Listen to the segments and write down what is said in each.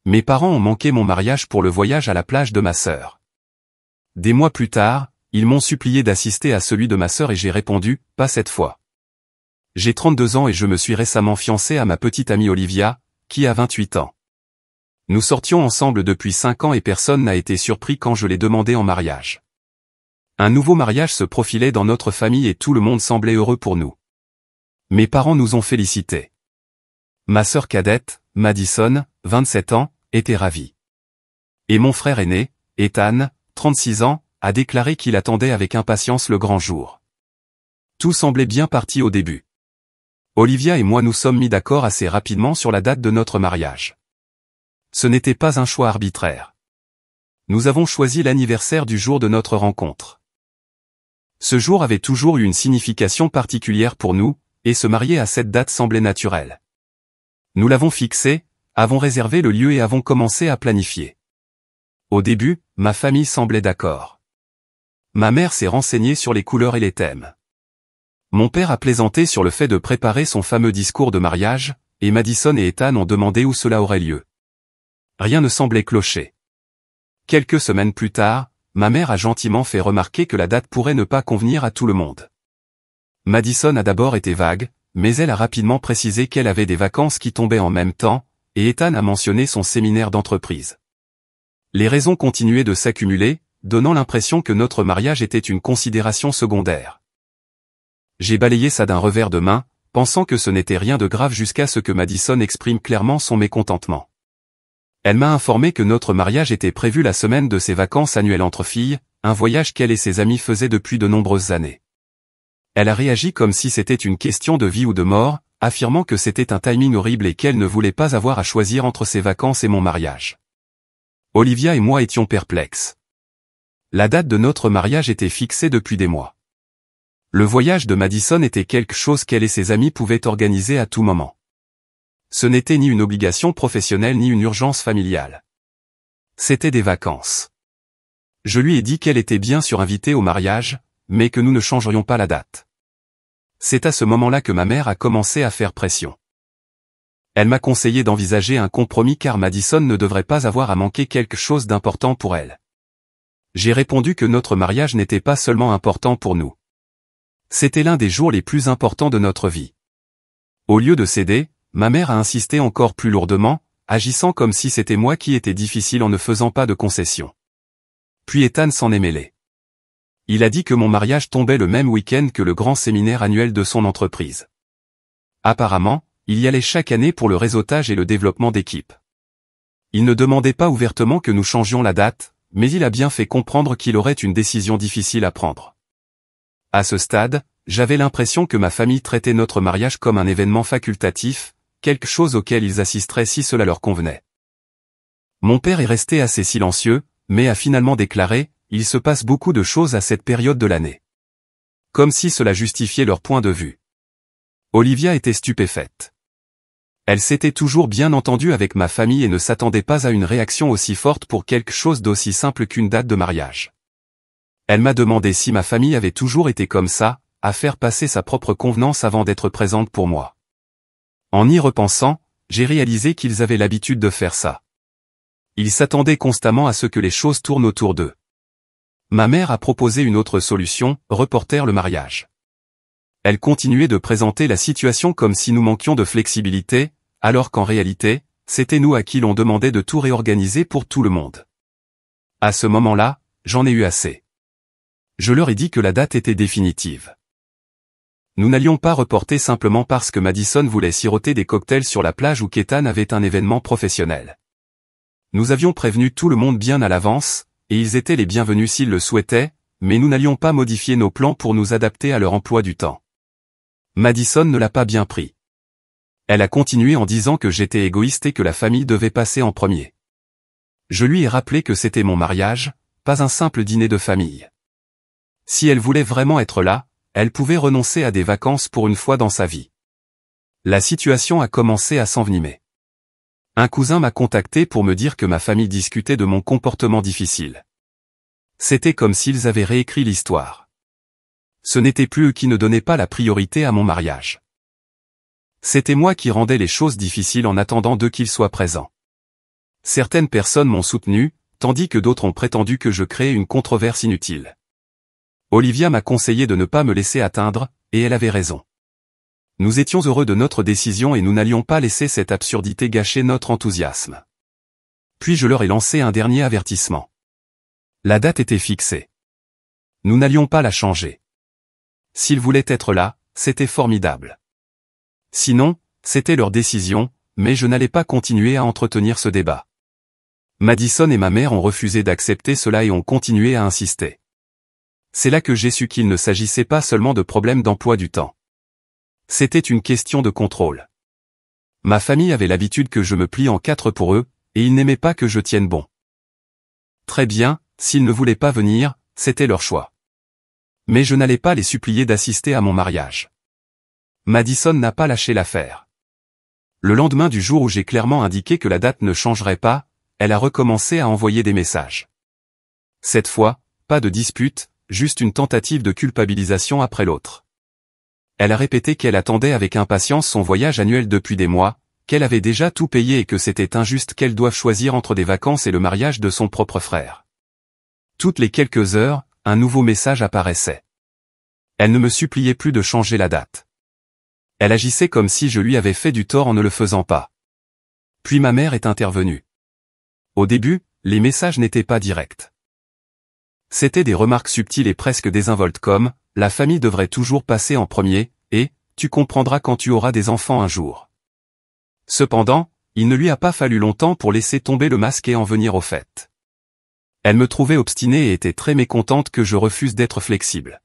Mes parents ont manqué mon mariage pour le voyage à la plage de ma sœur. Des mois plus tard, ils m'ont supplié d'assister à celui de ma sœur et j'ai répondu, pas cette fois. J'ai 32 ans et je me suis récemment fiancé à ma petite amie Olivia, qui a 28 ans. Nous sortions ensemble depuis 5 ans et personne n'a été surpris quand je l'ai demandé en mariage. Un nouveau mariage se profilait dans notre famille et tout le monde semblait heureux pour nous. Mes parents nous ont félicités. Ma sœur cadette, Madison, 27 ans, était ravie. Et mon frère aîné, Ethan, 36 ans, a déclaré qu'il attendait avec impatience le grand jour. Tout semblait bien parti au début. Olivia et moi nous sommes mis d'accord assez rapidement sur la date de notre mariage. Ce n'était pas un choix arbitraire. Nous avons choisi l'anniversaire du jour de notre rencontre. Ce jour avait toujours eu une signification particulière pour nous, et se marier à cette date semblait naturel. Nous l'avons fixé, avons réservé le lieu et avons commencé à planifier. Au début, ma famille semblait d'accord. Ma mère s'est renseignée sur les couleurs et les thèmes. Mon père a plaisanté sur le fait de préparer son fameux discours de mariage, et Madison et Ethan ont demandé où cela aurait lieu. Rien ne semblait clocher. Quelques semaines plus tard, ma mère a gentiment fait remarquer que la date pourrait ne pas convenir à tout le monde. Madison a d'abord été vague, mais elle a rapidement précisé qu'elle avait des vacances qui tombaient en même temps, et Ethan a mentionné son séminaire d'entreprise. Les raisons continuaient de s'accumuler, donnant l'impression que notre mariage était une considération secondaire. J'ai balayé ça d'un revers de main, pensant que ce n'était rien de grave jusqu'à ce que Madison exprime clairement son mécontentement. Elle m'a informé que notre mariage était prévu la semaine de ses vacances annuelles entre filles, un voyage qu'elle et ses amis faisaient depuis de nombreuses années. Elle a réagi comme si c'était une question de vie ou de mort, affirmant que c'était un timing horrible et qu'elle ne voulait pas avoir à choisir entre ses vacances et mon mariage. Olivia et moi étions perplexes. La date de notre mariage était fixée depuis des mois. Le voyage de Madison était quelque chose qu'elle et ses amis pouvaient organiser à tout moment. Ce n'était ni une obligation professionnelle ni une urgence familiale. C'était des vacances. Je lui ai dit qu'elle était bien sûr invitée au mariage, mais que nous ne changerions pas la date. C'est à ce moment-là que ma mère a commencé à faire pression. Elle m'a conseillé d'envisager un compromis car Madison ne devrait pas avoir à manquer quelque chose d'important pour elle. J'ai répondu que notre mariage n'était pas seulement important pour nous. C'était l'un des jours les plus importants de notre vie. Au lieu de céder, ma mère a insisté encore plus lourdement, agissant comme si c'était moi qui étais difficile en ne faisant pas de concessions. Puis Ethan s'en est mêlé. Il a dit que mon mariage tombait le même week-end que le grand séminaire annuel de son entreprise. Apparemment, il y allait chaque année pour le réseautage et le développement d'équipe. Il ne demandait pas ouvertement que nous changions la date, mais il a bien fait comprendre qu'il aurait une décision difficile à prendre. À ce stade, j'avais l'impression que ma famille traitait notre mariage comme un événement facultatif, quelque chose auquel ils assisteraient si cela leur convenait. Mon père est resté assez silencieux, mais a finalement déclaré « Il se passe beaucoup de choses à cette période de l'année ». Comme si cela justifiait leur point de vue. Olivia était stupéfaite. Elle s'était toujours bien entendue avec ma famille et ne s'attendait pas à une réaction aussi forte pour quelque chose d'aussi simple qu'une date de mariage. Elle m'a demandé si ma famille avait toujours été comme ça, à faire passer sa propre convenance avant d'être présente pour moi. En y repensant, j'ai réalisé qu'ils avaient l'habitude de faire ça. Ils s'attendaient constamment à ce que les choses tournent autour d'eux. Ma mère a proposé une autre solution, reporter le mariage. Elle continuait de présenter la situation comme si nous manquions de flexibilité, alors qu'en réalité, c'était nous à qui l'on demandait de tout réorganiser pour tout le monde. À ce moment-là, j'en ai eu assez. Je leur ai dit que la date était définitive. Nous n'allions pas reporter simplement parce que Madison voulait siroter des cocktails sur la plage ou qu'Ethan avait un événement professionnel. Nous avions prévenu tout le monde bien à l'avance, et ils étaient les bienvenus s'ils le souhaitaient, mais nous n'allions pas modifier nos plans pour nous adapter à leur emploi du temps. Madison ne l'a pas bien pris. Elle a continué en disant que j'étais égoïste et que la famille devait passer en premier. Je lui ai rappelé que c'était mon mariage, pas un simple dîner de famille. Si elle voulait vraiment être là, elle pouvait renoncer à des vacances pour une fois dans sa vie. La situation a commencé à s'envenimer. Un cousin m'a contacté pour me dire que ma famille discutait de mon comportement difficile. C'était comme s'ils avaient réécrit l'histoire. Ce n'était plus eux qui ne donnaient pas la priorité à mon mariage. C'était moi qui rendais les choses difficiles en attendant d'eux qu'ils soient présents. Certaines personnes m'ont soutenu, tandis que d'autres ont prétendu que je créais une controverse inutile. Olivia m'a conseillé de ne pas me laisser atteindre, et elle avait raison. Nous étions heureux de notre décision et nous n'allions pas laisser cette absurdité gâcher notre enthousiasme. Puis je leur ai lancé un dernier avertissement. La date était fixée. Nous n'allions pas la changer. S'ils voulaient être là, c'était formidable. Sinon, c'était leur décision, mais je n'allais pas continuer à entretenir ce débat. Madison et ma mère ont refusé d'accepter cela et ont continué à insister. C'est là que j'ai su qu'il ne s'agissait pas seulement de problèmes d'emploi du temps. C'était une question de contrôle. Ma famille avait l'habitude que je me plie en quatre pour eux, et ils n'aimaient pas que je tienne bon. Très bien, s'ils ne voulaient pas venir, c'était leur choix. Mais je n'allais pas les supplier d'assister à mon mariage. Madison n'a pas lâché l'affaire. Le lendemain du jour où j'ai clairement indiqué que la date ne changerait pas, elle a recommencé à envoyer des messages. Cette fois, pas de dispute, juste une tentative de culpabilisation après l'autre. Elle a répété qu'elle attendait avec impatience son voyage annuel depuis des mois, qu'elle avait déjà tout payé et que c'était injuste qu'elle doive choisir entre des vacances et le mariage de son propre frère. Toutes les quelques heures, un nouveau message apparaissait. Elle ne me suppliait plus de changer la date. Elle agissait comme si je lui avais fait du tort en ne le faisant pas. Puis ma mère est intervenue. Au début, les messages n'étaient pas directs. C'étaient des remarques subtiles et presque désinvoltes comme « La famille devrait toujours passer en premier » et « Tu comprendras quand tu auras des enfants un jour ». Cependant, il ne lui a pas fallu longtemps pour laisser tomber le masque et en venir au fait. Elle me trouvait obstinée et était très mécontente que je refuse d'être flexible.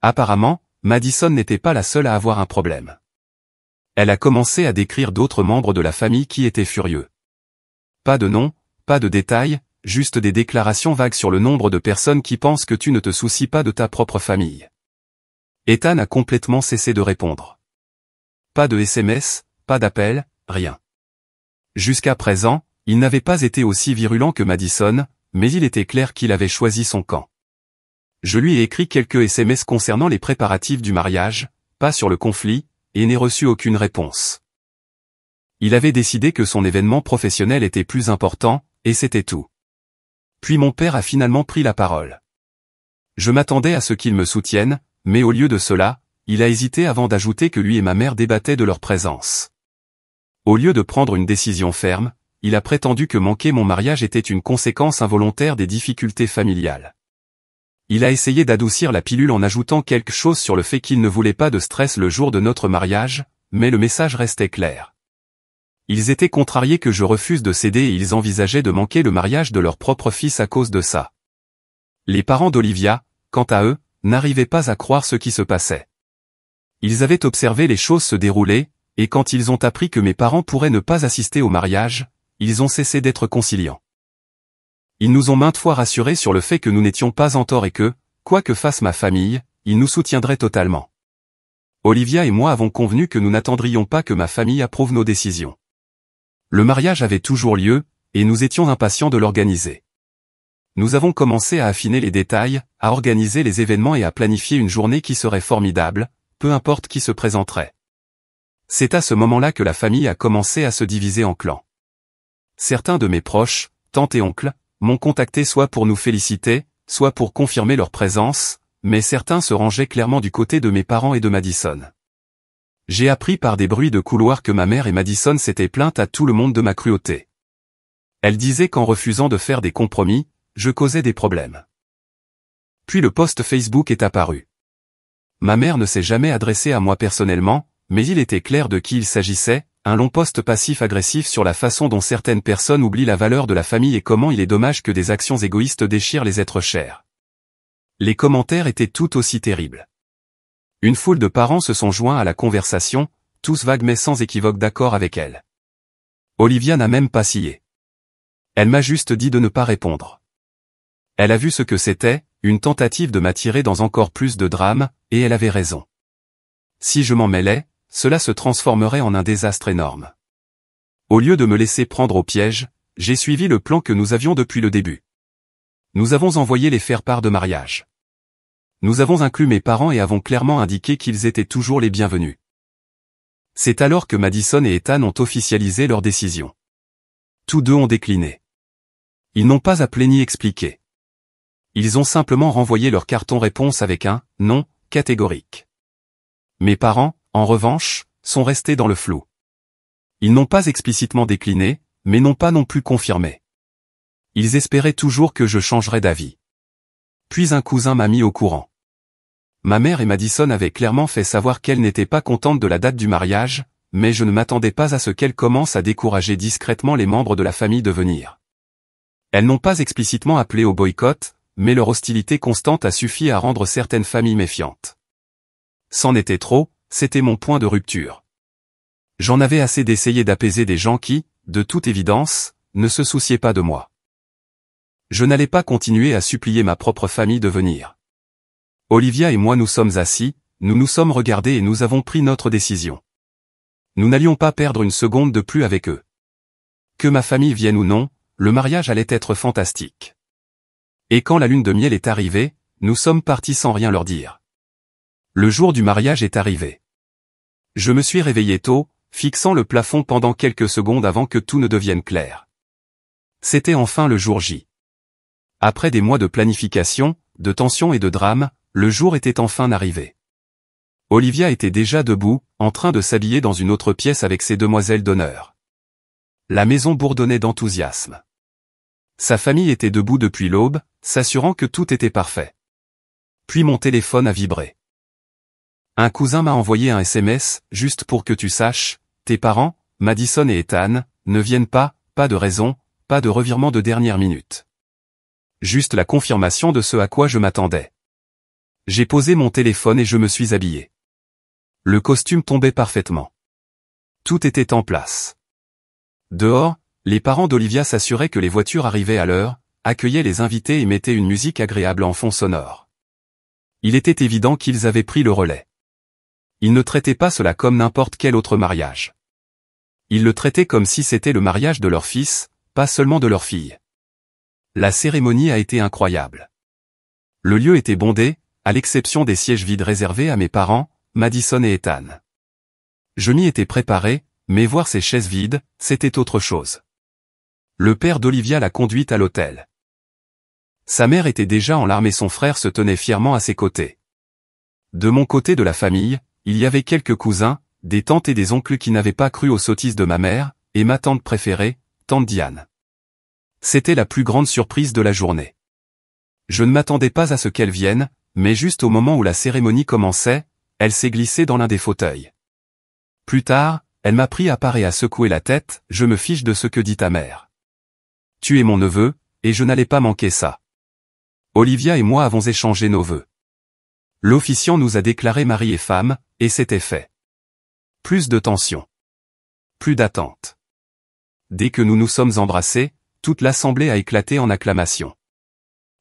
Apparemment, Madison n'était pas la seule à avoir un problème. Elle a commencé à décrire d'autres membres de la famille qui étaient furieux. Pas de nom, pas de détails, juste des déclarations vagues sur le nombre de personnes qui pensent que tu ne te soucies pas de ta propre famille. Ethan a complètement cessé de répondre. Pas de SMS, pas d'appel, rien. Jusqu'à présent, il n'avait pas été aussi virulent que Madison, mais il était clair qu'il avait choisi son camp. Je lui ai écrit quelques SMS concernant les préparatifs du mariage, pas sur le conflit, et n'ai reçu aucune réponse. Il avait décidé que son événement professionnel était plus important, et c'était tout. Puis mon père a finalement pris la parole. Je m'attendais à ce qu'il me soutienne, mais au lieu de cela, il a hésité avant d'ajouter que lui et ma mère débattaient de leur présence. Au lieu de prendre une décision ferme, il a prétendu que manquer mon mariage était une conséquence involontaire des difficultés familiales. Il a essayé d'adoucir la pilule en ajoutant quelque chose sur le fait qu'il ne voulait pas de stress le jour de notre mariage, mais le message restait clair. Ils étaient contrariés que je refuse de céder et ils envisageaient de manquer le mariage de leur propre fils à cause de ça. Les parents d'Olivia, quant à eux, n'arrivaient pas à croire ce qui se passait. Ils avaient observé les choses se dérouler, et quand ils ont appris que mes parents pourraient ne pas assister au mariage, ils ont cessé d'être conciliants. Ils nous ont maintes fois rassurés sur le fait que nous n'étions pas en tort et que, quoi que fasse ma famille, ils nous soutiendraient totalement. Olivia et moi avons convenu que nous n'attendrions pas que ma famille approuve nos décisions. Le mariage avait toujours lieu, et nous étions impatients de l'organiser. Nous avons commencé à affiner les détails, à organiser les événements et à planifier une journée qui serait formidable, peu importe qui se présenterait. C'est à ce moment-là que la famille a commencé à se diviser en clans. Certains de mes proches, tantes et oncles, m'ont contacté soit pour nous féliciter, soit pour confirmer leur présence, mais certains se rangeaient clairement du côté de mes parents et de Madison. J'ai appris par des bruits de couloir que ma mère et Madison s'étaient plaintes à tout le monde de ma cruauté. Elle disait qu'en refusant de faire des compromis, je causais des problèmes. Puis le post Facebook est apparu. Ma mère ne s'est jamais adressée à moi personnellement, mais il était clair de qui il s'agissait, un long post passif-agressif sur la façon dont certaines personnes oublient la valeur de la famille et comment il est dommage que des actions égoïstes déchirent les êtres chers. Les commentaires étaient tout aussi terribles. Une foule de parents se sont joints à la conversation, tous vagues mais sans équivoque d'accord avec elle. Olivia n'a même pas scié. Elle m'a juste dit de ne pas répondre. Elle a vu ce que c'était, une tentative de m'attirer dans encore plus de drames, et elle avait raison. Si je m'en mêlais, cela se transformerait en un désastre énorme. Au lieu de me laisser prendre au piège, j'ai suivi le plan que nous avions depuis le début. Nous avons envoyé les faire-part de mariage. Nous avons inclus mes parents et avons clairement indiqué qu'ils étaient toujours les bienvenus. C'est alors que Madison et Ethan ont officialisé leur décision. Tous deux ont décliné. Ils n'ont pas appelé ni expliqué. Ils ont simplement renvoyé leur carton-réponse avec un « non » catégorique. Mes parents, en revanche, sont restés dans le flou. Ils n'ont pas explicitement décliné, mais n'ont pas non plus confirmé. Ils espéraient toujours que je changerais d'avis. Puis un cousin m'a mis au courant. Ma mère et Madison avaient clairement fait savoir qu'elles n'étaient pas contentes de la date du mariage, mais je ne m'attendais pas à ce qu'elles commencent à décourager discrètement les membres de la famille de venir. Elles n'ont pas explicitement appelé au boycott, mais leur hostilité constante a suffi à rendre certaines familles méfiantes. C'en était trop, c'était mon point de rupture. J'en avais assez d'essayer d'apaiser des gens qui, de toute évidence, ne se souciaient pas de moi. Je n'allais pas continuer à supplier ma propre famille de venir. Olivia et moi nous sommes assis, nous nous sommes regardés et nous avons pris notre décision. Nous n'allions pas perdre une seconde de plus avec eux. Que ma famille vienne ou non, le mariage allait être fantastique. Et quand la lune de miel est arrivée, nous sommes partis sans rien leur dire. Le jour du mariage est arrivé. Je me suis réveillé tôt, fixant le plafond pendant quelques secondes avant que tout ne devienne clair. C'était enfin le jour J. Après des mois de planification, de tension et de drame, le jour était enfin arrivé. Olivia était déjà debout, en train de s'habiller dans une autre pièce avec ses demoiselles d'honneur. La maison bourdonnait d'enthousiasme. Sa famille était debout depuis l'aube, s'assurant que tout était parfait. Puis mon téléphone a vibré. Un cousin m'a envoyé un SMS, juste pour que tu saches, tes parents, Madison et Ethan, ne viennent pas, pas de raison, pas de revirement de dernière minute. Juste la confirmation de ce à quoi je m'attendais. J'ai posé mon téléphone et je me suis habillé. Le costume tombait parfaitement. Tout était en place. Dehors, les parents d'Olivia s'assuraient que les voitures arrivaient à l'heure, accueillaient les invités et mettaient une musique agréable en fond sonore. Il était évident qu'ils avaient pris le relais. Ils ne traitaient pas cela comme n'importe quel autre mariage. Ils le traitaient comme si c'était le mariage de leur fils, pas seulement de leur fille. La cérémonie a été incroyable. Le lieu était bondé, à l'exception des sièges vides réservés à mes parents, Madison et Ethan. Je m'y étais préparé, mais voir ces chaises vides, c'était autre chose. Le père d'Olivia l'a conduite à l'hôtel. Sa mère était déjà en larmes et son frère se tenait fièrement à ses côtés. De mon côté de la famille, il y avait quelques cousins, des tantes et des oncles qui n'avaient pas cru aux sottises de ma mère, et ma tante préférée, tante Diane. C'était la plus grande surprise de la journée. Je ne m'attendais pas à ce qu'elle vienne, mais juste au moment où la cérémonie commençait, elle s'est glissée dans l'un des fauteuils. Plus tard, elle m'a pris à part et à secouer la tête, je me fiche de ce que dit ta mère. Tu es mon neveu, et je n'allais pas manquer ça. Olivia et moi avons échangé nos vœux. L'officiant nous a déclarés mari et femme, et c'était fait. Plus de tension. Plus d'attente. Dès que nous nous sommes embrassés, toute l'assemblée a éclaté en acclamations.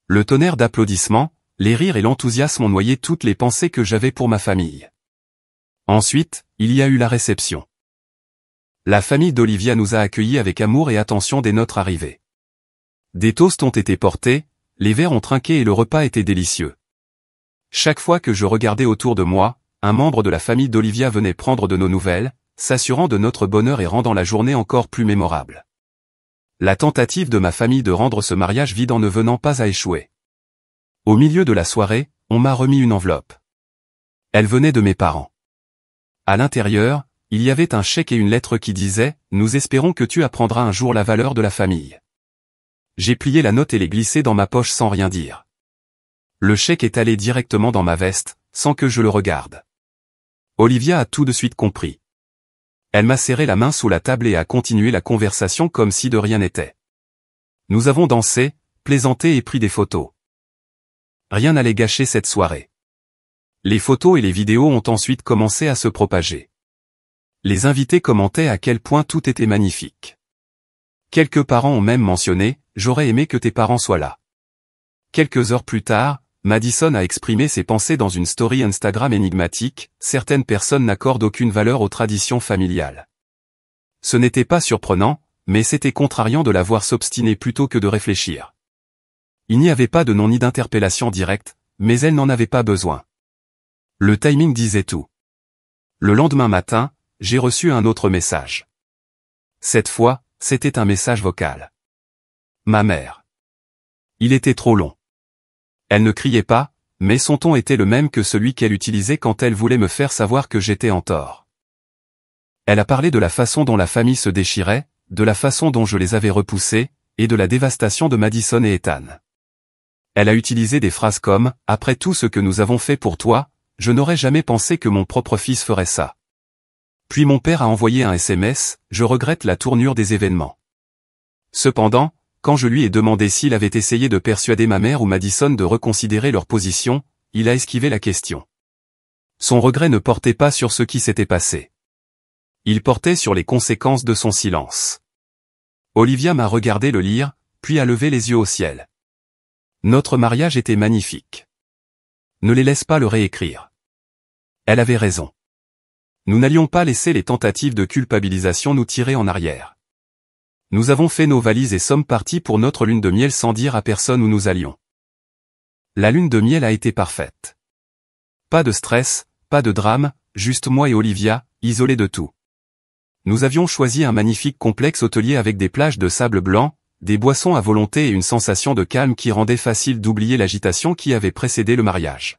Le tonnerre d'applaudissements, les rires et l'enthousiasme ont noyé toutes les pensées que j'avais pour ma famille. Ensuite, il y a eu la réception. La famille d'Olivia nous a accueillis avec amour et attention dès notre arrivée. Des toasts ont été portés, les verres ont trinqué et le repas était délicieux. Chaque fois que je regardais autour de moi, un membre de la famille d'Olivia venait prendre de nos nouvelles, s'assurant de notre bonheur et rendant la journée encore plus mémorable. La tentative de ma famille de rendre ce mariage vide en ne venant pas à échouer. Au milieu de la soirée, on m'a remis une enveloppe. Elle venait de mes parents. À l'intérieur, il y avait un chèque et une lettre qui disaient « Nous espérons que tu apprendras un jour la valeur de la famille ». J'ai plié la note et l'ai glissée dans ma poche sans rien dire. Le chèque est allé directement dans ma veste, sans que je le regarde. Olivia a tout de suite compris. Elle m'a serré la main sous la table et a continué la conversation comme si de rien n'était. Nous avons dansé, plaisanté et pris des photos. Rien n'allait gâcher cette soirée. Les photos et les vidéos ont ensuite commencé à se propager. Les invités commentaient à quel point tout était magnifique. Quelques parents ont même mentionné « J'aurais aimé que tes parents soient là ». Quelques heures plus tard, Madison a exprimé ses pensées dans une story Instagram énigmatique, certaines personnes n'accordent aucune valeur aux traditions familiales. Ce n'était pas surprenant, mais c'était contrariant de la voir s'obstiner plutôt que de réfléchir. Il n'y avait pas de nom ni d'interpellation directe, mais elle n'en avait pas besoin. Le timing disait tout. Le lendemain matin, j'ai reçu un autre message. Cette fois, c'était un message vocal. Ma mère. Il était trop long. Elle ne criait pas, mais son ton était le même que celui qu'elle utilisait quand elle voulait me faire savoir que j'étais en tort. Elle a parlé de la façon dont la famille se déchirait, de la façon dont je les avais repoussés, et de la dévastation de Madison et Ethan. Elle a utilisé des phrases comme « Après tout ce que nous avons fait pour toi, je n'aurais jamais pensé que mon propre fils ferait ça. » Puis mon père a envoyé un SMS « Je regrette la tournure des événements. » Cependant, quand je lui ai demandé s'il avait essayé de persuader ma mère ou Madison de reconsidérer leur position, il a esquivé la question. Son regret ne portait pas sur ce qui s'était passé. Il portait sur les conséquences de son silence. Olivia m'a regardé le lire, puis a levé les yeux au ciel. Notre mariage était magnifique. Ne les laisse pas le réécrire. Elle avait raison. Nous n'allions pas laisser les tentatives de culpabilisation nous tirer en arrière. Nous avons fait nos valises et sommes partis pour notre lune de miel sans dire à personne où nous allions. La lune de miel a été parfaite. Pas de stress, pas de drame, juste moi et Olivia, isolés de tout. Nous avions choisi un magnifique complexe hôtelier avec des plages de sable blanc, des boissons à volonté et une sensation de calme qui rendait facile d'oublier l'agitation qui avait précédé le mariage.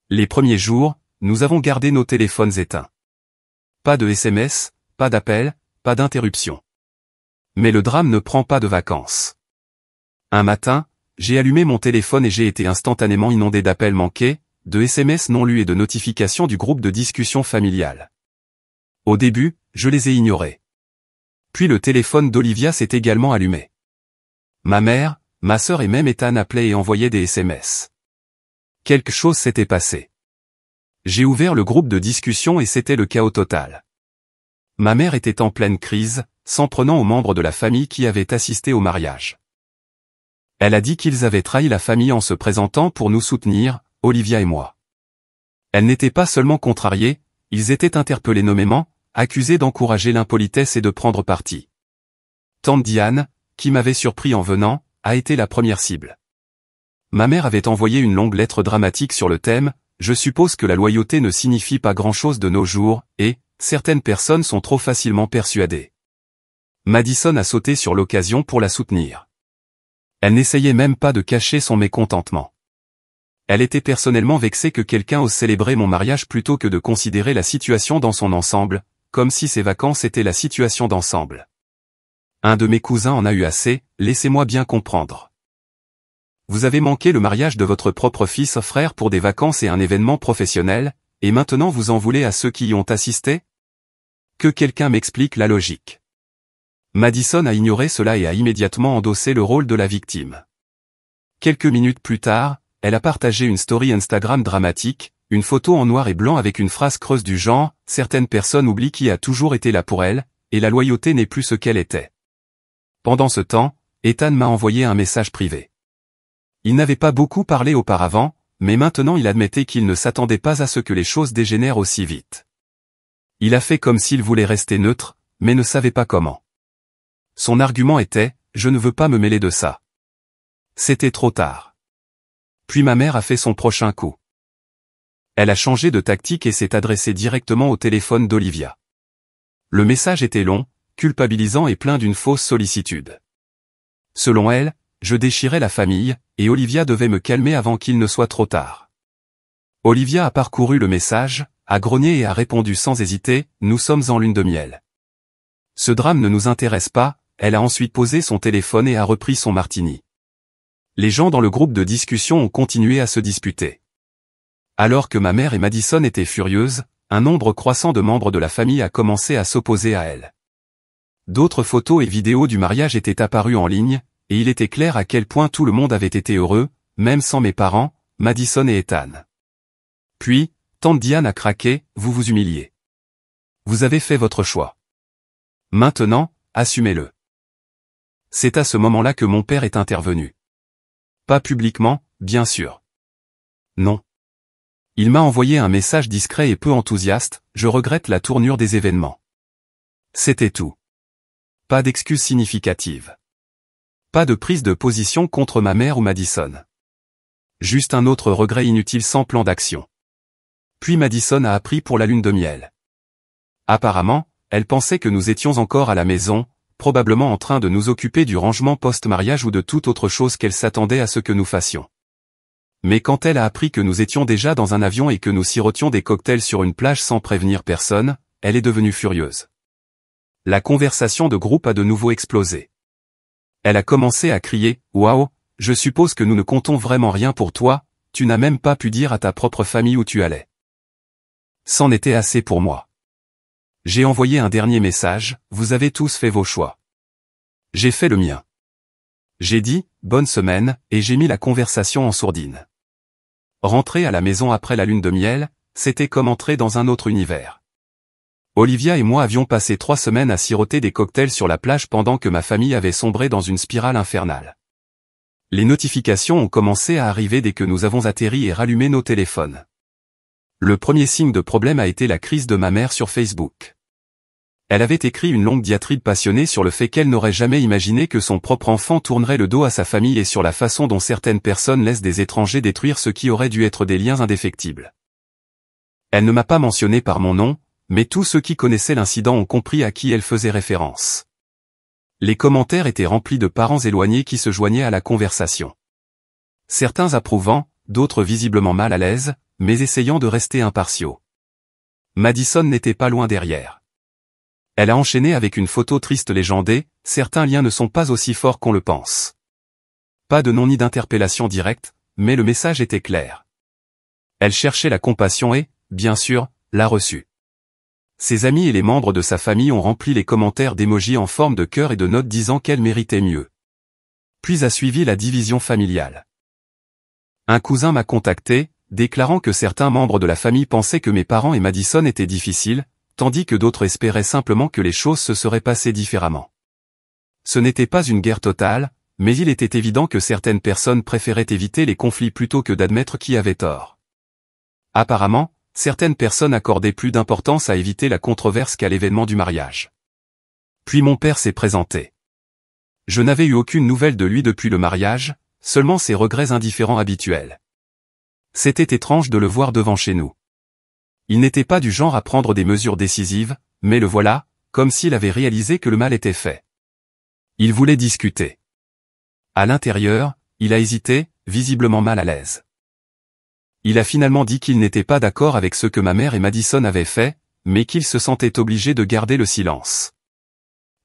Les premiers jours, nous avons gardé nos téléphones éteints. Pas de SMS, pas d'appels, pas d'interruption. Mais le drame ne prend pas de vacances. Un matin, j'ai allumé mon téléphone et j'ai été instantanément inondé d'appels manqués, de SMS non lus et de notifications du groupe de discussion familiale. Au début, je les ai ignorés. Puis le téléphone d'Olivia s'est également allumé. Ma mère, ma sœur et même Ethan appelaient et envoyaient des SMS. Quelque chose s'était passé. J'ai ouvert le groupe de discussion et c'était le chaos total. Ma mère était en pleine crise, s'en prenant aux membres de la famille qui avaient assisté au mariage. Elle a dit qu'ils avaient trahi la famille en se présentant pour nous soutenir, Olivia et moi. Elle n'était pas seulement contrariée, ils étaient interpellés nommément, accusés d'encourager l'impolitesse et de prendre parti. Tante Diane, qui m'avait surpris en venant, a été la première cible. Ma mère avait envoyé une longue lettre dramatique sur le thème « Je suppose que la loyauté ne signifie pas grand-chose de nos jours, et, certaines personnes sont trop facilement persuadées. » Madison a sauté sur l'occasion pour la soutenir. Elle n'essayait même pas de cacher son mécontentement. Elle était personnellement vexée que quelqu'un ose célébrer mon mariage plutôt que de considérer la situation dans son ensemble, comme si ses vacances étaient la situation d'ensemble. Un de mes cousins en a eu assez, laissez-moi bien comprendre. Vous avez manqué le mariage de votre propre fils frère pour des vacances et un événement professionnel, et maintenant vous en voulez à ceux qui y ont assisté? Que quelqu'un m'explique la logique. Madison a ignoré cela et a immédiatement endossé le rôle de la victime. Quelques minutes plus tard, elle a partagé une story Instagram dramatique, une photo en noir et blanc avec une phrase creuse du genre « Certaines personnes oublient qui a toujours été là pour elles, et la loyauté n'est plus ce qu'elle était. » Pendant ce temps, Ethan m'a envoyé un message privé. Il n'avait pas beaucoup parlé auparavant, mais maintenant il admettait qu'il ne s'attendait pas à ce que les choses dégénèrent aussi vite. Il a fait comme s'il voulait rester neutre, mais ne savait pas comment. Son argument était « Je ne veux pas me mêler de ça. » C'était trop tard. Puis ma mère a fait son prochain coup. Elle a changé de tactique et s'est adressée directement au téléphone d'Olivia. Le message était long, culpabilisant et plein d'une fausse sollicitude. Selon elle, je déchirais la famille, et Olivia devait me calmer avant qu'il ne soit trop tard. Olivia a parcouru le message, a grogné et a répondu sans hésiter, « Nous sommes en lune de miel. » Ce drame ne nous intéresse pas, elle a ensuite posé son téléphone et a repris son martini. Les gens dans le groupe de discussion ont continué à se disputer. Alors que ma mère et Madison étaient furieuses, un nombre croissant de membres de la famille a commencé à s'opposer à elle. D'autres photos et vidéos du mariage étaient apparues en ligne, et il était clair à quel point tout le monde avait été heureux, même sans mes parents, Madison et Ethan. Puis, tante Diane a craqué, vous vous humiliez. Vous avez fait votre choix. Maintenant, assumez-le. C'est à ce moment-là que mon père est intervenu. Pas publiquement, bien sûr. Non. Il m'a envoyé un message discret et peu enthousiaste, je regrette la tournure des événements. C'était tout. Pas d'excuses significatives. Pas de prise de position contre ma mère ou Madison. Juste un autre regret inutile sans plan d'action. Puis Madison a appris pour la lune de miel. Apparemment, elle pensait que nous étions encore à la maison, probablement en train de nous occuper du rangement post-mariage ou de toute autre chose qu'elle s'attendait à ce que nous fassions. Mais quand elle a appris que nous étions déjà dans un avion et que nous sirotions des cocktails sur une plage sans prévenir personne, elle est devenue furieuse. La conversation de groupe a de nouveau explosé. Elle a commencé à crier « Waouh, je suppose que nous ne comptons vraiment rien pour toi, tu n'as même pas pu dire à ta propre famille où tu allais. » C'en était assez pour moi. J'ai envoyé un dernier message, vous avez tous fait vos choix. J'ai fait le mien. J'ai dit « Bonne semaine » et j'ai mis la conversation en sourdine. Rentrer à la maison après la lune de miel, c'était comme entrer dans un autre univers. Olivia et moi avions passé 3 semaines à siroter des cocktails sur la plage pendant que ma famille avait sombré dans une spirale infernale. Les notifications ont commencé à arriver dès que nous avons atterri et rallumé nos téléphones. Le premier signe de problème a été la crise de ma mère sur Facebook. Elle avait écrit une longue diatribe passionnée sur le fait qu'elle n'aurait jamais imaginé que son propre enfant tournerait le dos à sa famille et sur la façon dont certaines personnes laissent des étrangers détruire ce qui aurait dû être des liens indéfectibles. Elle ne m'a pas mentionné par mon nom, mais tous ceux qui connaissaient l'incident ont compris à qui elle faisait référence. Les commentaires étaient remplis de parents éloignés qui se joignaient à la conversation. Certains approuvant, d'autres visiblement mal à l'aise, mais essayant de rester impartiaux. Madison n'était pas loin derrière. Elle a enchaîné avec une photo triste légendée, certains liens ne sont pas aussi forts qu'on le pense. Pas de nom ni d'interpellation directe, mais le message était clair. Elle cherchait la compassion et, bien sûr, l'a reçue. Ses amis et les membres de sa famille ont rempli les commentaires d'émojis en forme de cœur et de notes disant qu'elle méritait mieux. Puis a suivi la division familiale. Un cousin m'a contacté, déclarant que certains membres de la famille pensaient que mes parents et Madison étaient difficiles, tandis que d'autres espéraient simplement que les choses se seraient passées différemment. Ce n'était pas une guerre totale, mais il était évident que certaines personnes préféraient éviter les conflits plutôt que d'admettre qui avait tort. Apparemment, certaines personnes accordaient plus d'importance à éviter la controverse qu'à l'événement du mariage. Puis mon père s'est présenté. Je n'avais eu aucune nouvelle de lui depuis le mariage, seulement ses regrets indifférents habituels. C'était étrange de le voir devant chez nous. Il n'était pas du genre à prendre des mesures décisives, mais le voilà, comme s'il avait réalisé que le mal était fait. Il voulait discuter. À l'intérieur, il a hésité, visiblement mal à l'aise. Il a finalement dit qu'il n'était pas d'accord avec ce que ma mère et Madison avaient fait, mais qu'il se sentait obligé de garder le silence.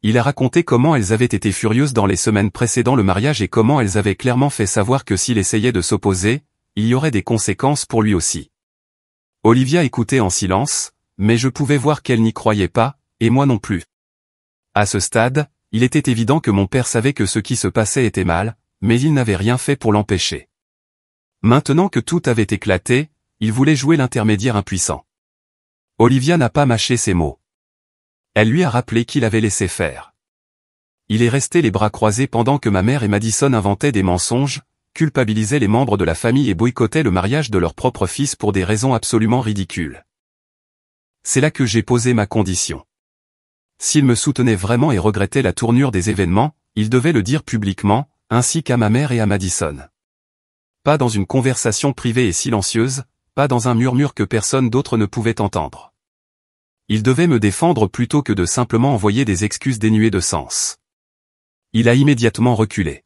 Il a raconté comment elles avaient été furieuses dans les semaines précédant le mariage et comment elles avaient clairement fait savoir que s'il essayait de s'opposer, il y aurait des conséquences pour lui aussi. Olivia écoutait en silence, mais je pouvais voir qu'elle n'y croyait pas, et moi non plus. À ce stade, il était évident que mon père savait que ce qui se passait était mal, mais il n'avait rien fait pour l'empêcher. Maintenant que tout avait éclaté, il voulait jouer l'intermédiaire impuissant. Olivia n'a pas mâché ses mots. Elle lui a rappelé qu'il avait laissé faire. Il est resté les bras croisés pendant que ma mère et Madison inventaient des mensonges, culpabilisaient les membres de la famille et boycottaient le mariage de leur propre fils pour des raisons absolument ridicules. C'est là que j'ai posé ma condition. S'il me soutenait vraiment et regrettait la tournure des événements, il devait le dire publiquement, ainsi qu'à ma mère et à Madison. Pas dans une conversation privée et silencieuse, pas dans un murmure que personne d'autre ne pouvait entendre. Il devait me défendre plutôt que de simplement envoyer des excuses dénuées de sens. Il a immédiatement reculé.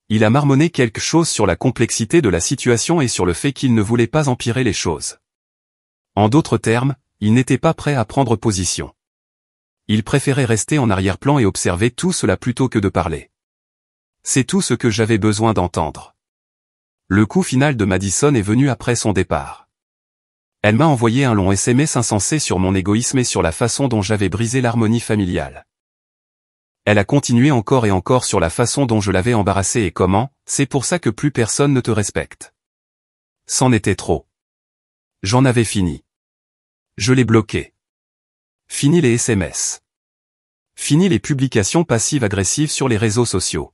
Il a marmonné quelque chose sur la complexité de la situation et sur le fait qu'il ne voulait pas empirer les choses. En d'autres termes, il n'était pas prêt à prendre position. Il préférait rester en arrière-plan et observer tout cela plutôt que de parler. C'est tout ce que j'avais besoin d'entendre. Le coup final de Madison est venu après son départ. Elle m'a envoyé un long SMS insensé sur mon égoïsme et sur la façon dont j'avais brisé l'harmonie familiale. Elle a continué encore et encore sur la façon dont je l'avais embarrassée et comment, c'est pour ça que plus personne ne te respecte. C'en était trop. J'en avais fini. Je l'ai bloqué. Fini les SMS. Fini les publications passives-agressives sur les réseaux sociaux.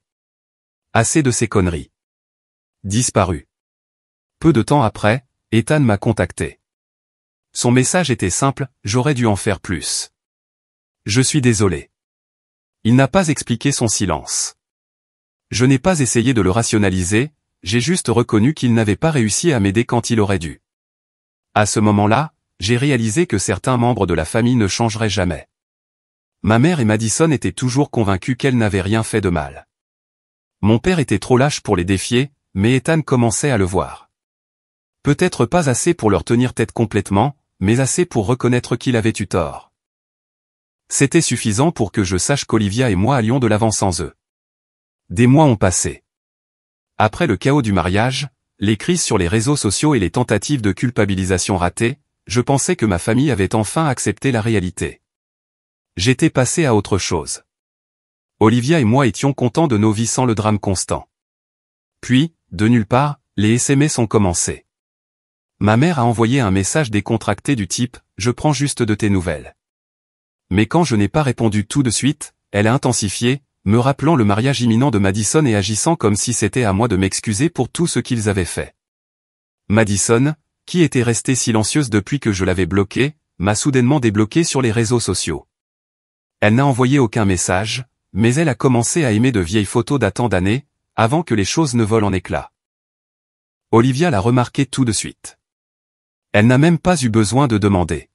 Assez de ces conneries. Disparu. Peu de temps après, Ethan m'a contacté. Son message était simple, j'aurais dû en faire plus. Je suis désolé. Il n'a pas expliqué son silence. Je n'ai pas essayé de le rationaliser, j'ai juste reconnu qu'il n'avait pas réussi à m'aider quand il aurait dû. À ce moment-là, j'ai réalisé que certains membres de la famille ne changeraient jamais. Ma mère et Madison étaient toujours convaincus qu'elle n'avait rien fait de mal. Mon père était trop lâche pour les défier, mais Ethan commençait à le voir. Peut-être pas assez pour leur tenir tête complètement, mais assez pour reconnaître qu'il avait eu tort. C'était suffisant pour que je sache qu'Olivia et moi allions de l'avant sans eux. Des mois ont passé. Après le chaos du mariage, les crises sur les réseaux sociaux et les tentatives de culpabilisation ratées, je pensais que ma famille avait enfin accepté la réalité. J'étais passé à autre chose. Olivia et moi étions contents de nos vies sans le drame constant. Puis, de nulle part, les SMS ont commencé. Ma mère a envoyé un message décontracté du type « Je prends juste de tes nouvelles ». Mais quand je n'ai pas répondu tout de suite, elle a intensifié, me rappelant le mariage imminent de Madison et agissant comme si c'était à moi de m'excuser pour tout ce qu'ils avaient fait. Madison, qui était restée silencieuse depuis que je l'avais bloquée, m'a soudainement débloqué sur les réseaux sociaux. Elle n'a envoyé aucun message, mais elle a commencé à aimer de vieilles photos datant d'années, avant que les choses ne volent en éclats. Olivia l'a remarqué tout de suite. Elle n'a même pas eu besoin de demander.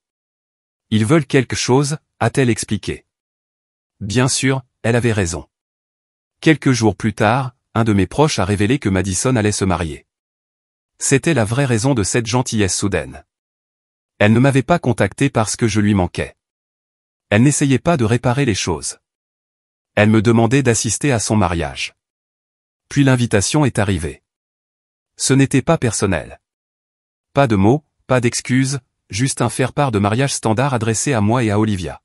Ils veulent quelque chose, a-t-elle expliqué. Bien sûr, elle avait raison. Quelques jours plus tard, un de mes proches a révélé que Madison allait se marier. C'était la vraie raison de cette gentillesse soudaine. Elle ne m'avait pas contacté parce que je lui manquais. Elle n'essayait pas de réparer les choses. Elle me demandait d'assister à son mariage. Puis l'invitation est arrivée. Ce n'était pas personnel. Pas de mots, pas d'excuses, juste un faire-part de mariage standard adressé à moi et à Olivia.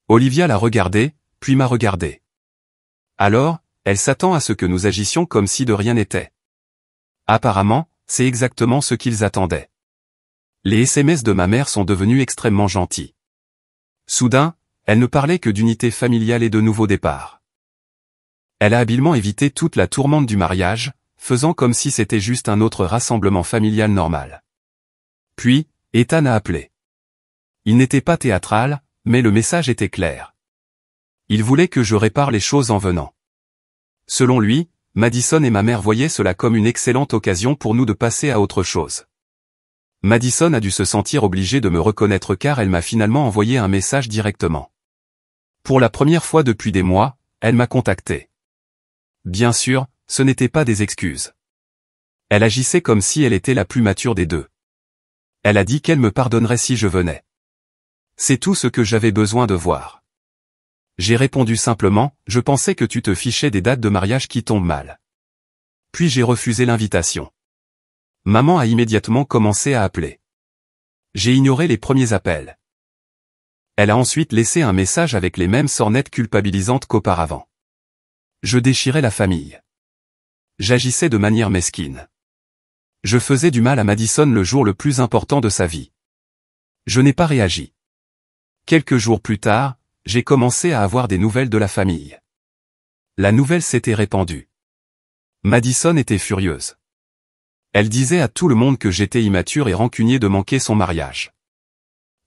Olivia l'a regardé, puis m'a regardé. Alors, elle s'attend à ce que nous agissions comme si de rien n'était. Apparemment, c'est exactement ce qu'ils attendaient. Les SMS de ma mère sont devenus extrêmement gentils. Soudain, elle ne parlait que d'unité familiale et de nouveaux départs. Elle a habilement évité toute la tourmente du mariage, faisant comme si c'était juste un autre rassemblement familial normal. Puis, Ethan a appelé. Il n'était pas théâtral, mais le message était clair. Il voulait que je répare les choses en venant. Selon lui, Madison et ma mère voyaient cela comme une excellente occasion pour nous de passer à autre chose. Madison a dû se sentir obligée de me reconnaître car elle m'a finalement envoyé un message directement. Pour la première fois depuis des mois, elle m'a contacté. Bien sûr, ce n'était pas des excuses. Elle agissait comme si elle était la plus mature des deux. Elle a dit qu'elle me pardonnerait si je venais. C'est tout ce que j'avais besoin de voir. J'ai répondu simplement, je pensais que tu te fichais des dates de mariage qui tombent mal. Puis j'ai refusé l'invitation. Maman a immédiatement commencé à appeler. J'ai ignoré les premiers appels. Elle a ensuite laissé un message avec les mêmes sornettes culpabilisantes qu'auparavant. Je déchirais la famille. J'agissais de manière mesquine. Je faisais du mal à Madison le jour le plus important de sa vie. Je n'ai pas réagi. Quelques jours plus tard, j'ai commencé à avoir des nouvelles de la famille. La nouvelle s'était répandue. Madison était furieuse. Elle disait à tout le monde que j'étais immature et rancunier de manquer son mariage.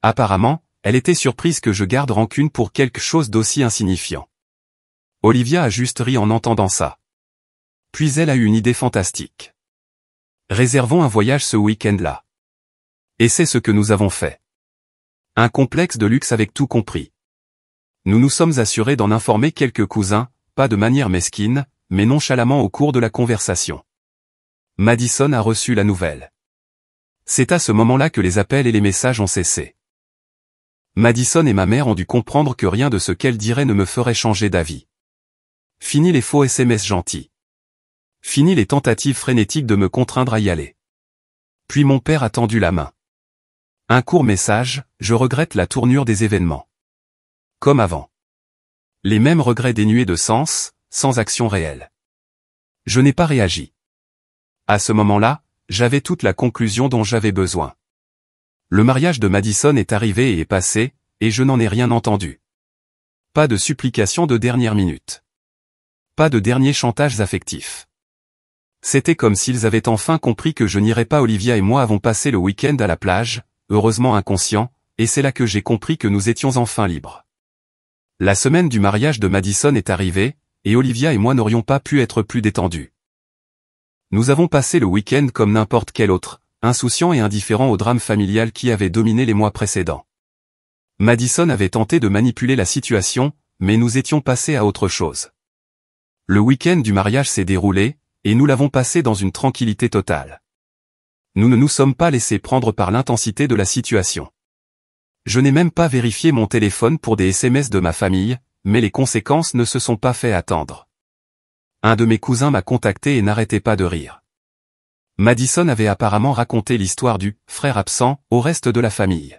Apparemment, elle était surprise que je garde rancune pour quelque chose d'aussi insignifiant. Olivia a juste ri en entendant ça. Puis elle a eu une idée fantastique. Réservons un voyage ce week-end-là. Et c'est ce que nous avons fait. Un complexe de luxe avec tout compris. Nous nous sommes assurés d'en informer quelques cousins, pas de manière mesquine, mais nonchalamment au cours de la conversation. Madison a reçu la nouvelle. C'est à ce moment-là que les appels et les messages ont cessé. Madison et ma mère ont dû comprendre que rien de ce qu'elle dirait ne me ferait changer d'avis. Fini les faux SMS gentils. Fini les tentatives frénétiques de me contraindre à y aller. Puis mon père a tendu la main. Un court message, je regrette la tournure des événements. Comme avant. Les mêmes regrets dénués de sens, sans action réelle. Je n'ai pas réagi. À ce moment-là, j'avais toute la conclusion dont j'avais besoin. Le mariage de Madison est arrivé et est passé, et je n'en ai rien entendu. Pas de supplication de dernière minute. Pas de derniers chantages affectifs. C'était comme s'ils avaient enfin compris que je n'irais pas. Olivia et moi avons passé le week-end à la plage, heureusement inconscients, et c'est là que j'ai compris que nous étions enfin libres. La semaine du mariage de Madison est arrivée, et Olivia et moi n'aurions pas pu être plus détendus. Nous avons passé le week-end comme n'importe quel autre, insouciant et indifférent au drame familial qui avait dominé les mois précédents. Madison avait tenté de manipuler la situation, mais nous étions passés à autre chose. Le week-end du mariage s'est déroulé, et nous l'avons passé dans une tranquillité totale. Nous ne nous sommes pas laissés prendre par l'intensité de la situation. Je n'ai même pas vérifié mon téléphone pour des SMS de ma famille, mais les conséquences ne se sont pas fait attendre. Un de mes cousins m'a contacté et n'arrêtait pas de rire. Madison avait apparemment raconté l'histoire du « frère absent » au reste de la famille.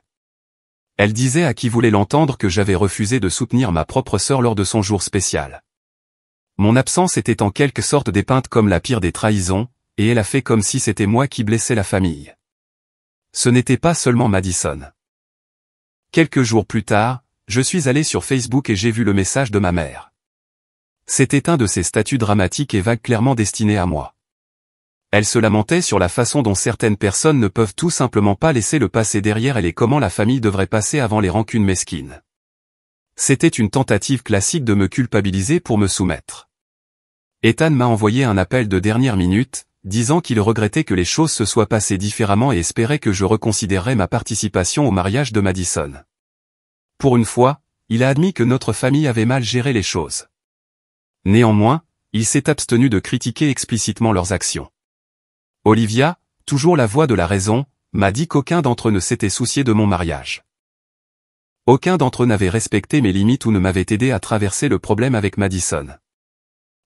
Elle disait à qui voulait l'entendre que j'avais refusé de soutenir ma propre sœur lors de son jour spécial. Mon absence était en quelque sorte dépeinte comme la pire des trahisons, et elle a fait comme si c'était moi qui blessais la famille. Ce n'était pas seulement Madison. Quelques jours plus tard, je suis allé sur Facebook et j'ai vu le message de ma mère. C'était un de ces statuts dramatiques et vagues clairement destinés à moi. Elle se lamentait sur la façon dont certaines personnes ne peuvent tout simplement pas laisser le passé derrière elles et comment la famille devrait passer avant les rancunes mesquines. C'était une tentative classique de me culpabiliser pour me soumettre. Ethan m'a envoyé un appel de dernière minute, disant qu'il regrettait que les choses se soient passées différemment et espérait que je reconsidérerais ma participation au mariage de Madison. Pour une fois, il a admis que notre famille avait mal géré les choses. Néanmoins, il s'est abstenu de critiquer explicitement leurs actions. Olivia, toujours la voix de la raison, m'a dit qu'aucun d'entre eux ne s'était soucié de mon mariage. Aucun d'entre eux n'avait respecté mes limites ou ne m'avait aidé à traverser le problème avec Madison.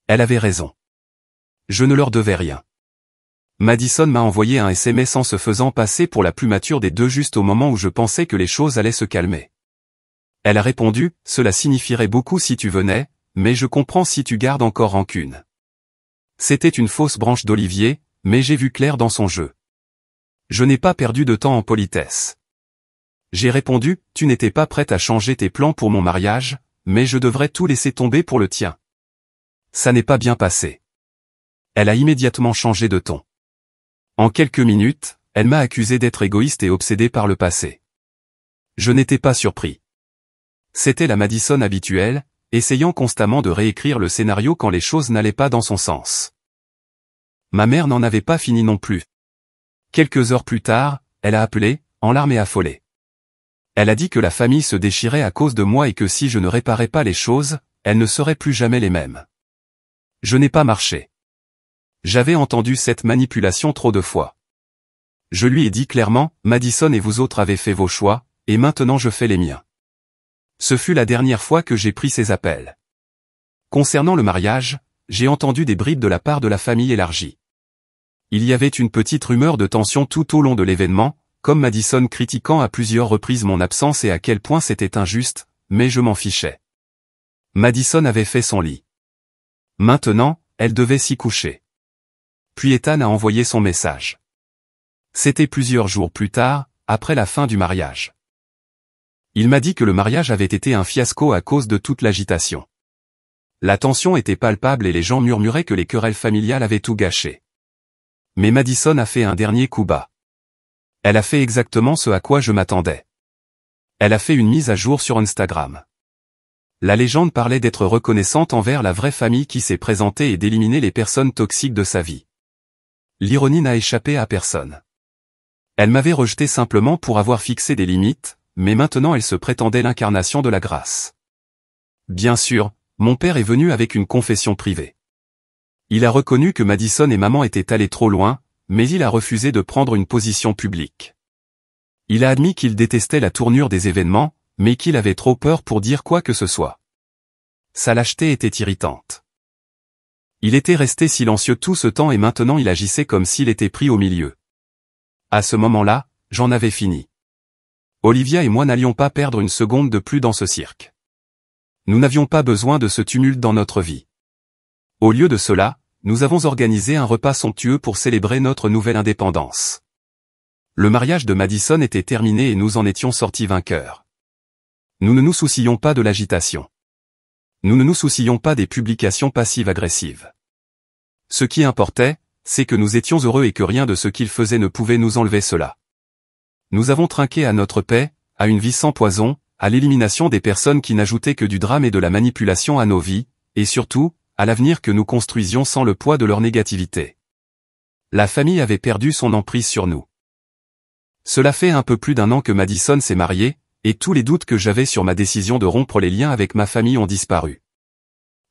Elle avait raison. Je ne leur devais rien. Madison m'a envoyé un SMS en se faisant passer pour la plus mature des deux juste au moment où je pensais que les choses allaient se calmer. Elle a répondu, « Cela signifierait beaucoup si tu venais, mais je comprends si tu gardes encore rancune. » C'était une fausse branche d'Olivier, mais j'ai vu clair dans son jeu. Je n'ai pas perdu de temps en politesse. J'ai répondu, « Tu n'étais pas prête à changer tes plans pour mon mariage, mais je devrais tout laisser tomber pour le tien. » Ça n'est pas bien passé. Elle a immédiatement changé de ton. En quelques minutes, elle m'a accusé d'être égoïste et obsédé par le passé. Je n'étais pas surpris. C'était la Madison habituelle, essayant constamment de réécrire le scénario quand les choses n'allaient pas dans son sens. Ma mère n'en avait pas fini non plus. Quelques heures plus tard, elle a appelé, en larmes et affolée. Elle a dit que la famille se déchirait à cause de moi et que si je ne réparais pas les choses, elles ne seraient plus jamais les mêmes. Je n'ai pas marché. J'avais entendu cette manipulation trop de fois. Je lui ai dit clairement, Madison et vous autres avez fait vos choix, et maintenant je fais les miens. Ce fut la dernière fois que j'ai pris ces appels. Concernant le mariage, j'ai entendu des bribes de la part de la famille élargie. Il y avait une petite rumeur de tension tout au long de l'événement, comme Madison critiquant à plusieurs reprises mon absence et à quel point c'était injuste, mais je m'en fichais. Madison avait fait son lit. Maintenant, elle devait s'y coucher. Puis Ethan a envoyé son message. C'était plusieurs jours plus tard, après la fin du mariage. Il m'a dit que le mariage avait été un fiasco à cause de toute l'agitation. La tension était palpable et les gens murmuraient que les querelles familiales avaient tout gâché. Mais Madison a fait un dernier coup bas. Elle a fait exactement ce à quoi je m'attendais. Elle a fait une mise à jour sur Instagram. La légende parlait d'être reconnaissante envers la vraie famille qui s'est présentée et d'éliminer les personnes toxiques de sa vie. L'ironie n'a échappé à personne. Elle m'avait rejeté simplement pour avoir fixé des limites, mais maintenant elle se prétendait l'incarnation de la grâce. Bien sûr, mon père est venu avec une confession privée. Il a reconnu que Madison et maman étaient allés trop loin, mais il a refusé de prendre une position publique. Il a admis qu'il détestait la tournure des événements, mais qu'il avait trop peur pour dire quoi que ce soit. Sa lâcheté était irritante. Il était resté silencieux tout ce temps et maintenant il agissait comme s'il était pris au milieu. À ce moment-là, j'en avais fini. Olivia et moi n'allions pas perdre une seconde de plus dans ce cirque. Nous n'avions pas besoin de ce tumulte dans notre vie. Au lieu de cela, nous avons organisé un repas somptueux pour célébrer notre nouvelle indépendance. Le mariage de Madison était terminé et nous en étions sortis vainqueurs. Nous ne nous soucions pas de l'agitation. Nous ne nous soucions pas des publications passives-agressives. Ce qui importait, c'est que nous étions heureux et que rien de ce qu'il faisait ne pouvait nous enlever cela. Nous avons trinqué à notre paix, à une vie sans poison, à l'élimination des personnes qui n'ajoutaient que du drame et de la manipulation à nos vies, et surtout, à l'avenir que nous construisions sans le poids de leur négativité. La famille avait perdu son emprise sur nous. Cela fait un peu plus d'1 an que Madison s'est mariée, et tous les doutes que j'avais sur ma décision de rompre les liens avec ma famille ont disparu.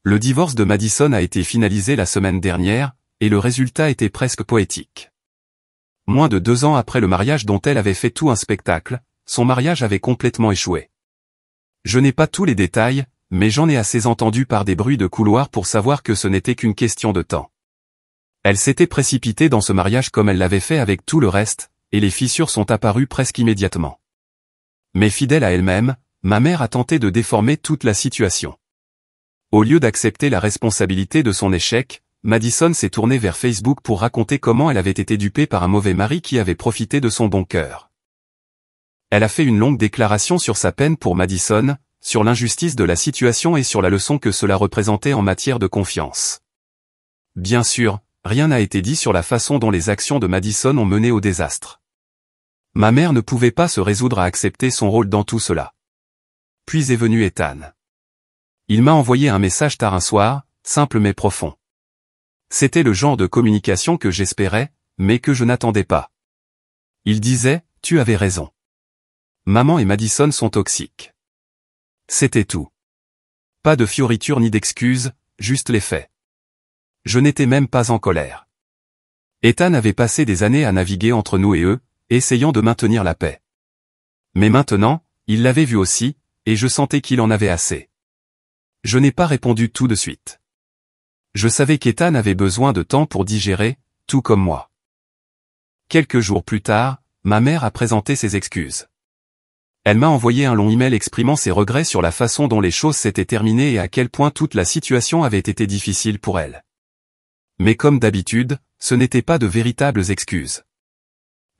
Le divorce de Madison a été finalisé la semaine dernière, et le résultat était presque poétique. Moins de 2 ans après le mariage dont elle avait fait tout un spectacle, son mariage avait complètement échoué. Je n'ai pas tous les détails, mais j'en ai assez entendu par des bruits de couloir pour savoir que ce n'était qu'une question de temps. Elle s'était précipitée dans ce mariage comme elle l'avait fait avec tout le reste, et les fissures sont apparues presque immédiatement. Mais fidèle à elle-même, ma mère a tenté de déformer toute la situation. Au lieu d'accepter la responsabilité de son échec, Madison s'est tournée vers Facebook pour raconter comment elle avait été dupée par un mauvais mari qui avait profité de son bon cœur. Elle a fait une longue déclaration sur sa peine pour Madison, sur l'injustice de la situation et sur la leçon que cela représentait en matière de confiance. Bien sûr, rien n'a été dit sur la façon dont les actions de Madison ont mené au désastre. Ma mère ne pouvait pas se résoudre à accepter son rôle dans tout cela. Puis est venu Ethan. Il m'a envoyé un message tard un soir, simple mais profond. C'était le genre de communication que j'espérais, mais que je n'attendais pas. Il disait, « Tu avais raison. Maman et Madison sont toxiques. » C'était tout. Pas de fioritures ni d'excuses, juste les faits. Je n'étais même pas en colère. Ethan avait passé des années à naviguer entre nous et eux, essayant de maintenir la paix. Mais maintenant, il l'avait vu aussi, et je sentais qu'il en avait assez. Je n'ai pas répondu tout de suite. Je savais qu'Ethan avait besoin de temps pour digérer, tout comme moi. Quelques jours plus tard, ma mère a présenté ses excuses. Elle m'a envoyé un long email exprimant ses regrets sur la façon dont les choses s'étaient terminées et à quel point toute la situation avait été difficile pour elle. Mais comme d'habitude, ce n'étaient pas de véritables excuses.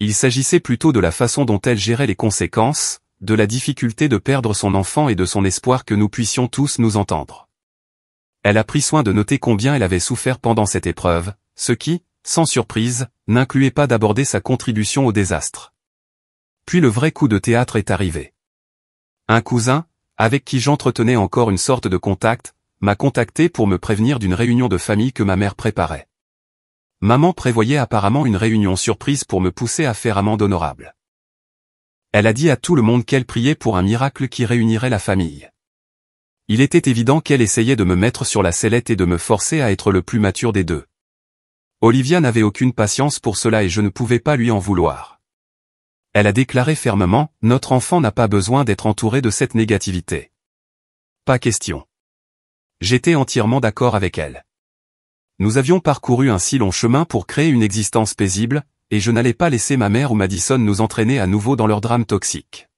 Il s'agissait plutôt de la façon dont elle gérait les conséquences, de la difficulté de perdre son enfant et de son espoir que nous puissions tous nous entendre. Elle a pris soin de noter combien elle avait souffert pendant cette épreuve, ce qui, sans surprise, n'incluait pas d'aborder sa contribution au désastre. Puis le vrai coup de théâtre est arrivé. Un cousin, avec qui j'entretenais encore une sorte de contact, m'a contacté pour me prévenir d'une réunion de famille que ma mère préparait. Maman prévoyait apparemment une réunion surprise pour me pousser à faire amende honorable. Elle a dit à tout le monde qu'elle priait pour un miracle qui réunirait la famille. Il était évident qu'elle essayait de me mettre sur la sellette et de me forcer à être le plus mature des deux. Olivia n'avait aucune patience pour cela et je ne pouvais pas lui en vouloir. Elle a déclaré fermement, « Notre enfant n'a pas besoin d'être entouré de cette négativité. » Pas question. J'étais entièrement d'accord avec elle. Nous avions parcouru un si long chemin pour créer une existence paisible, et je n'allais pas laisser ma mère ou Madison nous entraîner à nouveau dans leur drame toxique.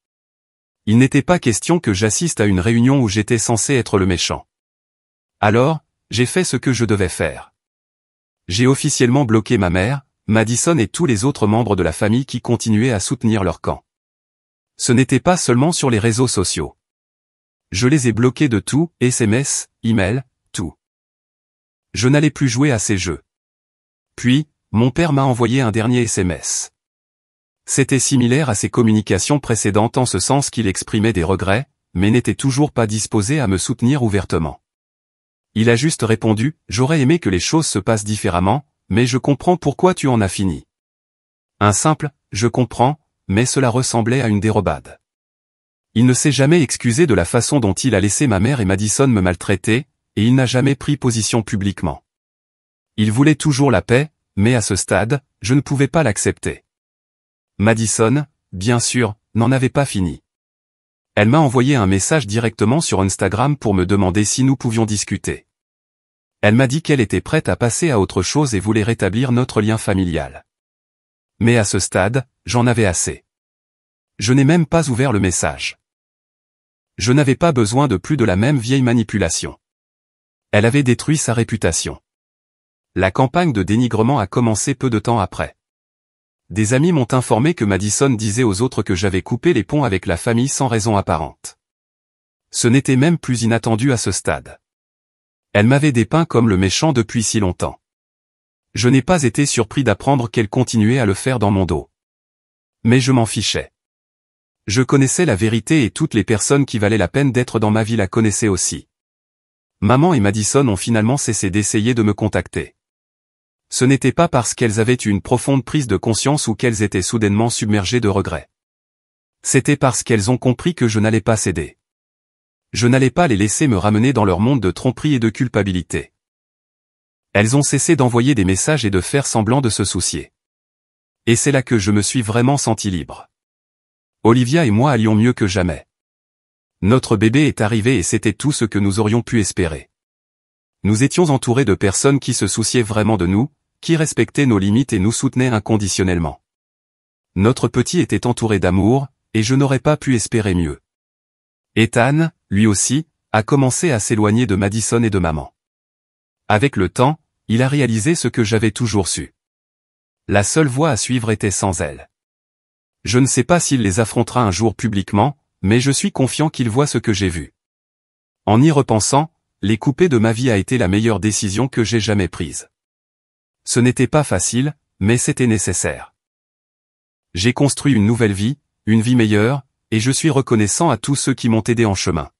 Il n'était pas question que j'assiste à une réunion où j'étais censé être le méchant. Alors, j'ai fait ce que je devais faire. J'ai officiellement bloqué ma mère, Madison et tous les autres membres de la famille qui continuaient à soutenir leur camp. Ce n'était pas seulement sur les réseaux sociaux. Je les ai bloqués de tout, SMS, email, tout. Je n'allais plus jouer à ces jeux. Puis, mon père m'a envoyé un dernier SMS. C'était similaire à ses communications précédentes en ce sens qu'il exprimait des regrets, mais n'était toujours pas disposé à me soutenir ouvertement. Il a juste répondu, « J'aurais aimé que les choses se passent différemment, mais je comprends pourquoi tu en as fini. » Un simple « je comprends », mais cela ressemblait à une dérobade. Il ne s'est jamais excusé de la façon dont il a laissé ma mère et Madison me maltraiter, et il n'a jamais pris position publiquement. Il voulait toujours la paix, mais à ce stade, je ne pouvais pas l'accepter. Madison, bien sûr, n'en avait pas fini. Elle m'a envoyé un message directement sur Instagram pour me demander si nous pouvions discuter. Elle m'a dit qu'elle était prête à passer à autre chose et voulait rétablir notre lien familial. Mais à ce stade, j'en avais assez. Je n'ai même pas ouvert le message. Je n'avais pas besoin de plus de la même vieille manipulation. Elle avait détruit sa réputation. La campagne de dénigrement a commencé peu de temps après. Des amis m'ont informé que Madison disait aux autres que j'avais coupé les ponts avec la famille sans raison apparente. Ce n'était même plus inattendu à ce stade. Elle m'avait dépeint comme le méchant depuis si longtemps. Je n'ai pas été surpris d'apprendre qu'elle continuait à le faire dans mon dos. Mais je m'en fichais. Je connaissais la vérité et toutes les personnes qui valaient la peine d'être dans ma vie la connaissaient aussi. Maman et Madison ont finalement cessé d'essayer de me contacter. Ce n'était pas parce qu'elles avaient eu une profonde prise de conscience ou qu'elles étaient soudainement submergées de regrets. C'était parce qu'elles ont compris que je n'allais pas céder. Je n'allais pas les laisser me ramener dans leur monde de tromperie et de culpabilité. Elles ont cessé d'envoyer des messages et de faire semblant de se soucier. Et c'est là que je me suis vraiment senti libre. Olivia et moi allions mieux que jamais. Notre bébé est arrivé et c'était tout ce que nous aurions pu espérer. Nous étions entourés de personnes qui se souciaient vraiment de nous, qui respectaient nos limites et nous soutenaient inconditionnellement. Notre petit était entouré d'amour, et je n'aurais pas pu espérer mieux. Ethan, lui aussi, a commencé à s'éloigner de Madison et de maman. Avec le temps, il a réalisé ce que j'avais toujours su. La seule voie à suivre était sans elle. Je ne sais pas s'il les affrontera un jour publiquement, mais je suis confiant qu'il voit ce que j'ai vu. En y repensant, les couper de ma vie a été la meilleure décision que j'ai jamais prise. Ce n'était pas facile, mais c'était nécessaire. J'ai construit une nouvelle vie, une vie meilleure, et je suis reconnaissant à tous ceux qui m'ont aidé en chemin.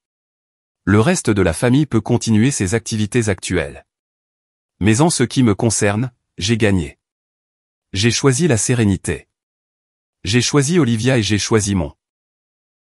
Le reste de la famille peut continuer ses activités actuelles. Mais en ce qui me concerne, j'ai gagné. J'ai choisi la sérénité. J'ai choisi Olivia et j'ai choisi mon